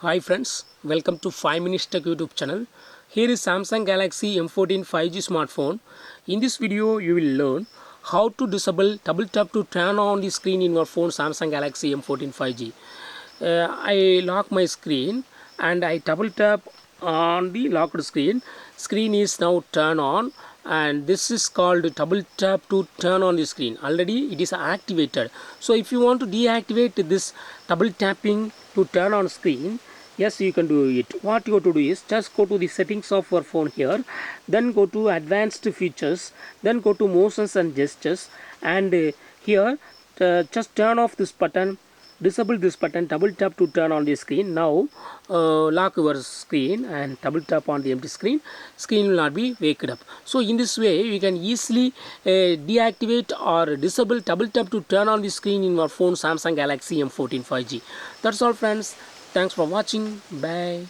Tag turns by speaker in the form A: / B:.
A: Hi friends, welcome to 5 Minutes Tech YouTube channel. Here is Samsung Galaxy M14 5G smartphone. In this video, you will learn how to disable double tap to turn on the screen in your phone Samsung Galaxy M14 5G. I lock my screen and I double tap on the locked screen. Screen is now turned on, and this is called double tap to turn on the screen. Already it is activated. So if you want to deactivate this double tapping to turn on screen, yes, you can do it. What you have to do is just go to the settings of your phone here, then go to advanced features, then go to motions and gestures, and here just turn off this button, disable this button, double tap to turn on the screen. Now lock your screen and double tap on the empty screen. Screen will not be waked up. So in this way you can easily deactivate or disable double tap to turn on the screen in your phone Samsung Galaxy M14 5G. That's all friends. Thanks for watching. Bye.